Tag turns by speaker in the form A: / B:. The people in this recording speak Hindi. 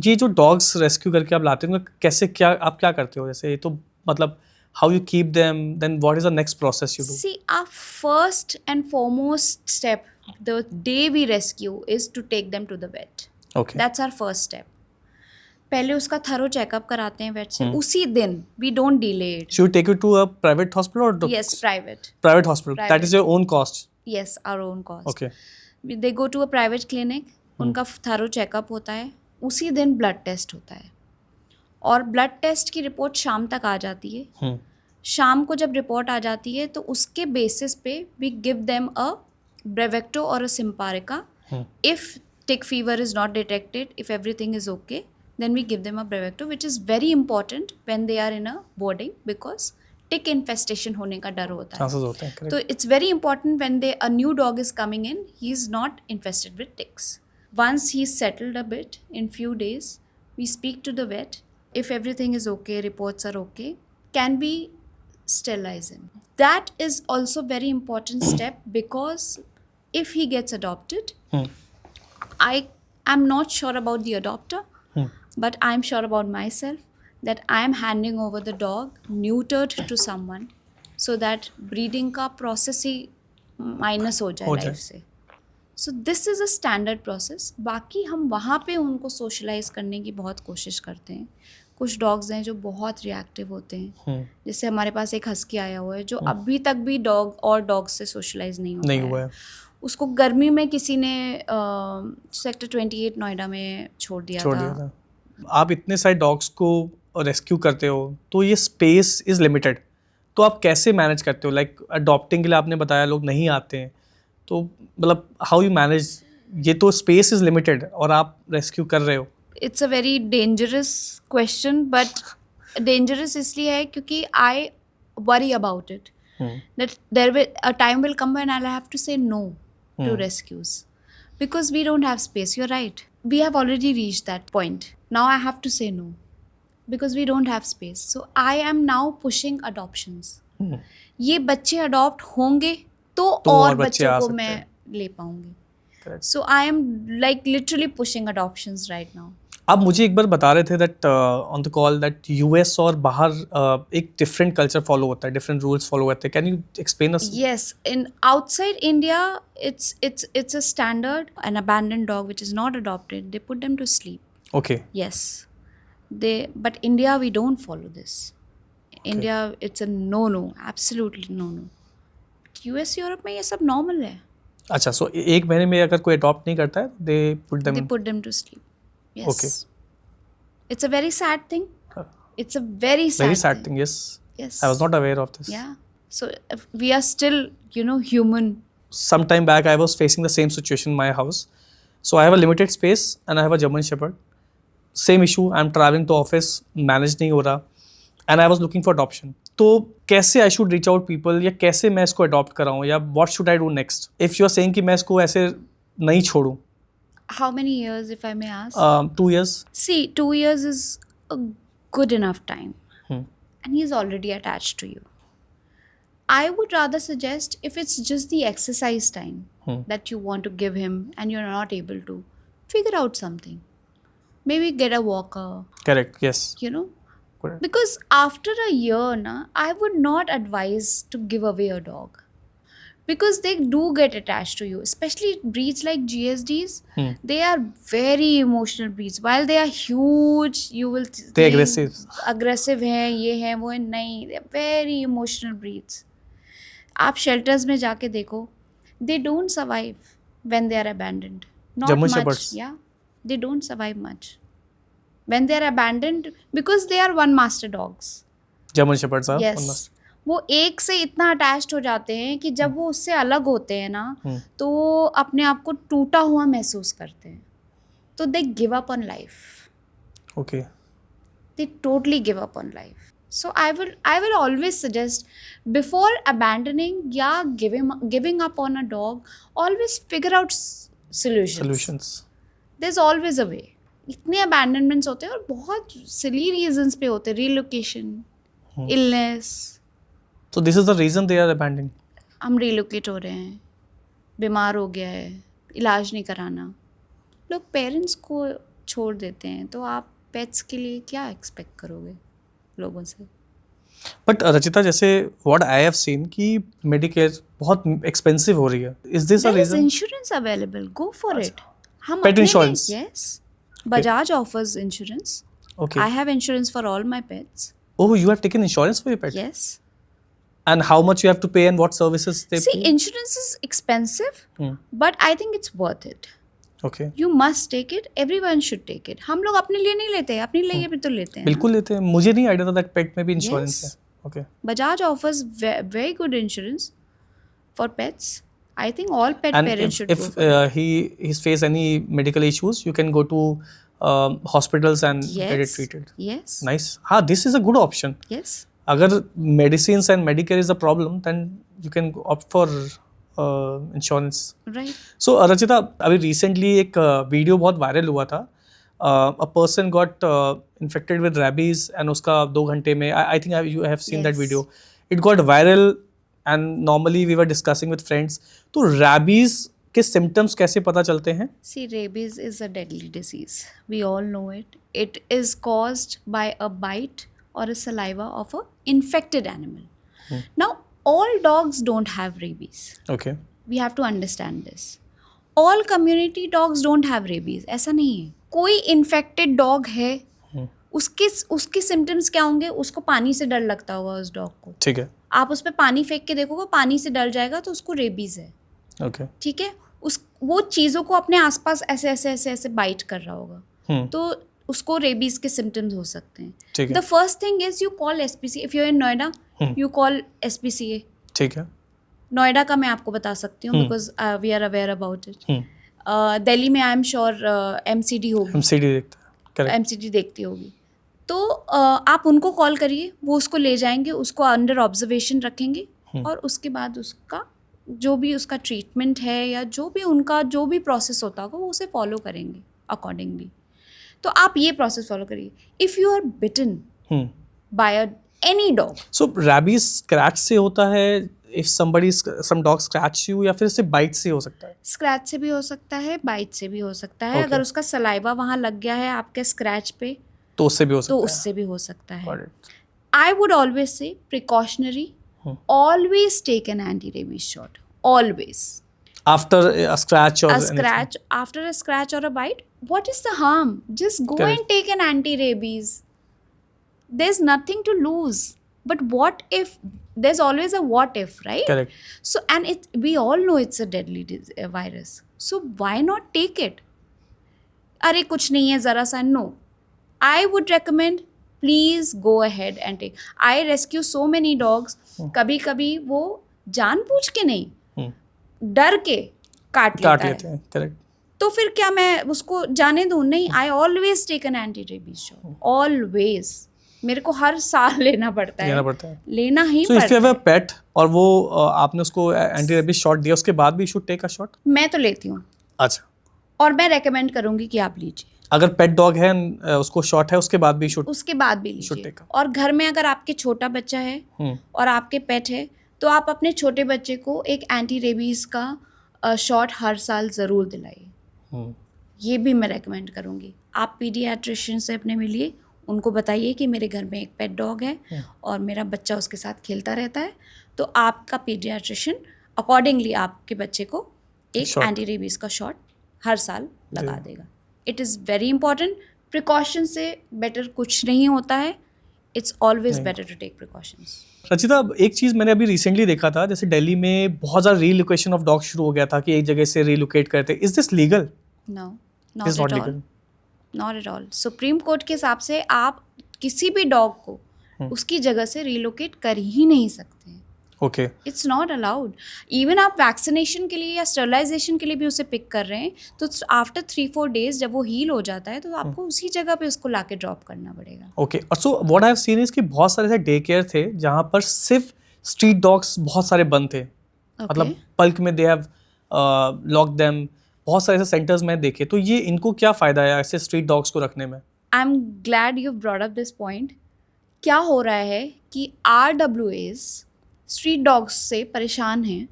A: ये जो डॉग्स रेस्क्यू करके आप लाते हो कैसे, क्या आप क्या करते हो? जैसे ये तो मतलब how you keep them, then what is the next process you do?
B: See, our first and foremost step the day we rescue is to take them to the vet.
A: Okay.
B: That's our first step. पहले उसका थरो चेकअप कराते हैं वेट से, उसी दिन. We don't delay it.
A: So you take it to a private hospital or
B: Yes, private.
A: private hospital? That is
B: Private.
A: your own cost?
B: Yes, our own cost.
A: Okay.
B: They go to a private clinic. उनका थरो चेकअप होता है, उसी दिन ब्लड टेस्ट होता है, और ब्लड टेस्ट की रिपोर्ट शाम तक आ जाती है. शाम को जब रिपोर्ट आ जाती है तो उसके बेसिस पे we give them a Bravecto और a Simparica. If tick fever is not detected, if everything is okay, then we give them a Brevecto, which is very important when they are in a boarding, because tick infestation होने का डर होता है.
A: Chances होते हैं, correct.
B: So it's very important when a new dog is coming in, he is not infested with ticks. Once he's settled a bit, in few days, we speak to the vet. If everything is okay, reports are okay, can we sterilize him? That is also very important step, because if he gets adopted, I am not sure about the adopter, but I'm sure about myself that I am handing over the dog neutered to someone, so that breeding का process ही minus हो जाए life से. So this is a standard process. बाकी हम वहाँ पे उनको socialize करने की बहुत कोशिश करते हैं. कुछ डॉग्स हैं जो बहुत रिएक्टिव होते हैं, जैसे हमारे पास एक हस्की आया हुआ है जो अभी तक भी डॉग और डॉग से सोशलाइज नहीं हुआ है. उसको गर्मी में किसी ने सेक्टर 28 नोएडा में छोड़ दिया था.
A: आप इतने सारे डॉग्स को रेस्क्यू करते हो तो ये स्पेस इज़ लिमिटेड, तो आप कैसे मैनेज करते हो? लाइक अडॉप्टिंग के लिए आपने बताया लोग नहीं आते हैं, तो मतलब हाउ यू मैनेज? ये तो स्पेस इज़ लिमिटेड और आप रेस्क्यू कर रहे हो.
B: It's a very dangerous question, but dangerous इसलिए है क्योंकि I worry about it, that there will a time will come when I will have to say no to rescues, because we don't have space. You're right. We have already reached that point. Now I have to say no because we don't have space. So I am now pushing adoptions. ये बच्चे अडॉप्ट होंगे तो और बच्चों को मैं ले पाऊंगी. So I am like literally pushing adoptions right now.
A: आप मुझे एक बार बता रहे थे that on the call that US और बाहर एक डिफरेंट कल्चर फॉलो होता है, डिफरेंट रूल्स फॉलो होते हैं. Can you explain us?
B: Yes, in outside India, it's a standard. An abandoned dog which is not adopted, they put them to sleep.
A: Okay.
B: Yes, but India we don't follow this. India it's a no, absolutely no. US Europe में ये सब normal है.
A: अच्छा, सो एक महीने में अगर कोई अडॉप्ट नहीं करता है they put them
B: to sleep. Yes.
A: Okay.
B: It's a very sad thing. It's a very sad
A: thing. Yes.
B: Yes.
A: I was not aware of this.
B: Yeah. So we are still, human.
A: Some time back, I was facing the same situation in my house. So I have a limited space and I have a German Shepherd. Same issue. I'm traveling to office, manage नहीं हो रहा, and I was looking for adoption. तो कैसे I should reach out people, या कैसे मैं इसको adopt कराऊँ, या what should I do next? If you are saying कि मैं इसको ऐसे नहीं छोड़ूँ.
B: How many years, if I may ask?
A: 2 years.
B: See, 2 years is a good enough time. And he's already attached to you. I would rather suggest, if it's just the exercise time that you want to give him and you're not able to, figure out something. Maybe get a walker.
A: Correct, yes.
B: Correct. Because after a year, I would not advise to give away a dog. Because they do get attached to you, especially breeds like GSDs. They are very emotional breeds. While they are huge, you will
A: they're aggressive
B: हैं, ये हैं, वो हैं. नहीं, they are very emotional breeds. आप shelters में जाके देखो, they don't survive when they are abandoned. Not
A: German
B: much.
A: Shepherds.
B: Yeah, they don't survive much when they are abandoned because they are one master dogs.
A: German Shepherds are
B: yes.
A: one master.
B: वो एक से इतना अटैच्ड हो जाते हैं कि जब वो उससे अलग होते हैं ना, तो वो अपने आप को टूटा हुआ महसूस करते हैं, तो they give up on life.
A: Okay,
B: they totally give up on life. So I will always suggest before abandoning या giving up on a dog, always figure out solutions. There is always a way. इतने अबैंडनमेंट्स होते हैं और बहुत सिली रीजंस पे होते हैं, relocation, illness.
A: So this is the reason they are abandoning.
B: हम रिलोकेट हो रहे हैं, बीमार हो गया है, इलाज नहीं कराना. लोग पेरेंट्स को छोड़ देते हैं, तो आप पेट्स के लिए क्या एक्सपेक्ट करोगे लोगों से?
A: बट रचिता, जैसे व्हाट आई हैव सीन कि मेडिकेयर बहुत एक्सपेंसिव हो रही है. Is this a
B: There is
A: reason?
B: insurance available. Go for it. हम
A: Pet
B: अपने लिए-
A: insurance?
B: Yes. Bajaj offers insurance.
A: Okay.
B: I have insurance for all my pets.
A: Oh, you have taken insurance for your pet?
B: Yes.
A: And how much you have to pay and what services they
B: See,
A: pay?
B: insurance is expensive, but I think it's worth it.
A: Okay.
B: You must take it. Everyone should take it. हम लोग अपने लिए नहीं लेते, अपने लिए भी तो लेते हैं.
A: बिल्कुल लेते हैं. मुझे नहीं आइडिया था दैट पेट में भी इंश्योरेंस
B: Yes.
A: है. Okay.
B: Bajaj offers very good insurance for pets. I think all pet
A: And
B: parents should
A: if
B: go for it.
A: he's face any medical issues, you can go to hospitals and get it
B: Yes.
A: treated.
B: Yes.
A: Nice. हाँ, this is a good option.
B: Yes.
A: अगर medicines and Medicare is a problem, then you can opt for insurance.
B: Right.
A: So Rachita, अभी recently एक वीडियो बहुत वायरल हुआ था. A person got infected with rabies and उसका 2 घंटे में, I think you have seen that
B: Yes.
A: video. It got viral and normally we were discussing with friends. तो rabies के symptoms कैसे पता चलते हैं?
B: See, rabies is a deadly disease. We all know it. It is caused by a bite or a saliva of a infected animal. Now, all dogs don't have rabies.
A: Okay.
B: We have to understand this. All community dogs don't have rabies. ऐसा नहीं है. कोई infected dog है, उसके symptoms क्या होंगे? उसको पानी से डर लगता होगा उस dog को.
A: ठीक है.
B: आप उस पर पानी फेंक के देखोगे, पानी से डर जाएगा तो उसको रेबीज है.
A: Okay.
B: ठीक है. वो चीज़ों को अपने आसपास ऐसे ऐसे ऐसे ऐसे बाइट कर रहा होगा, तो उसको रेबीज के सिम्टम्स हो सकते हैं.
A: ठीक है.
B: The first thing is you call SPC. If you in Noida, you call SPCA.
A: ठीक है.
B: नोएडा का मैं आपको बता सकती हूँ because we are aware about it. Delhi में आई एम श्योर एमसीडी होगी,
A: MCD देखता है. Correct.
B: एमसीडी देखती होगी. तो आप उनको कॉल करिए, वो उसको ले जाएंगे, उसको अंडर ऑब्जर्वेशन रखेंगे, और उसके बाद उसका जो भी उसका ट्रीटमेंट है या जो भी उनका जो भी प्रोसेस होता होगा वो उसे फॉलो करेंगे अकॉर्डिंगली. तो आप ये प्रोसेस फॉलो करिए. If you are bitten by any dog,
A: So rabies scratch से होता है, if some dog scratch you, या फिर सिर्फ bite से हो सकता है?
B: स्क्रैच से भी हो सकता है, बाइट से भी हो सकता है.
A: Okay.
B: अगर उसका सलाइवा वहाँ लग गया है आपके स्क्रैच पे,
A: तो उससे भी हो
B: तो
A: सकता है.
B: उससे भी हो सकता है.
A: Got it.
B: I would always say precautionary. Always take an anti-rabies shot. Always.
A: After a scratch or
B: A
A: anything.
B: scratch, after a scratch or a bite, what is the harm? Just go
A: Correct.
B: and take an anti-rabies. There's nothing to lose. But what if? There's always a what if, right?
A: Correct.
B: So, and we all know it's a deadly virus. So why not take it? अरे कुछ नहीं है ज़रा सा. No. I would recommend, please go ahead and take. I rescue so many dogs. कभी कभी वो जानबूझ के नहीं, डर के काट
A: काट
B: लेता
A: लेते
B: है.
A: हैं. Correct.
B: तो फिर क्या मैं उसको जाने दूँ? नहीं. I always take an anti-rabies shot. Always. मेरे को हर साल लेना पड़ता है. लेना ही
A: So if you
B: पड़ता
A: have
B: है.
A: a pet और वो आपने उसको एंटी रेबीज शॉट दिया, उसके बाद भी should take a shot?
B: मैं तो लेती हूँ,
A: अच्छा.
B: और मैं रेकमेंड करूँगी कि आप लीजिए.
A: अगर पेट डॉग है उसको शॉट है, उसके बाद भी should
B: उसके बाद भी
A: should
B: लीजिए.
A: take a-
B: और घर में अगर आपके छोटा बच्चा है और आपके पेट है, तो आप अपने छोटे बच्चे को एक एंटी रेबीज़ का शॉट हर साल ज़रूर दिलाइए. ये भी मैं रेकमेंड करूँगी. आप पीडियाट्रिशियन से अपने मिलिए, उनको बताइए कि मेरे घर में एक पेट डॉग है और मेरा बच्चा उसके साथ खेलता रहता है, तो आपका पीडियाट्रिशियन अकॉर्डिंगली आपके बच्चे को एक
A: Shot.
B: एंटी रेबीज़ का शॉट हर साल लगा देगा. It is very important. Precaution से बेटर कुछ नहीं होता है. It's always better to take precautions.
A: Rachita, एक चीज़ मैंने अभी रिसेंटली देखा था, जैसे दिल्ली में बहुत ज़्यादा रीलोकेशन ऑफ डॉग शुरू हो गया था कि एक जगह से रीलोकेट करते. Is this legal?
B: No,
A: is
B: not
A: not
B: at all.
A: Legal.
B: Not at all. Supreme court के हिसाब से आप किसी भी डॉग को उसकी जगह से रिलोकेट कर ही नहीं सकते हैं.
A: Okay.
B: It's not allowed. Even आप वैक्सीनेशन के लिए या स्टरलाइजेशन के लिए भी उसे पिक कर रहे हैं, तो आफ्टर 3-4 डेज जब वो हील हो जाता है, तो आपको उसी जगह पे उसको लाके ड्रॉप करना पड़ेगा.
A: ओके. और so what I have scene is कि बहुत सारे ऐसे डे केयर थे जहाँ पर सिर्फ स्ट्रीट डॉग्स बहुत सारे बंद थे. मतलब बल्क में दे हैव लॉक देम. बहुत सारे ऐसे सेंटर्स में देखे. तो ये इनको क्या फ़ायदा है ऐसे स्ट्रीट डॉग्स को रखने में?
B: I am glad you brought up this point. क्या हो रहा है कि RWAs स्ट्रीट डॉग्स से परेशान हैं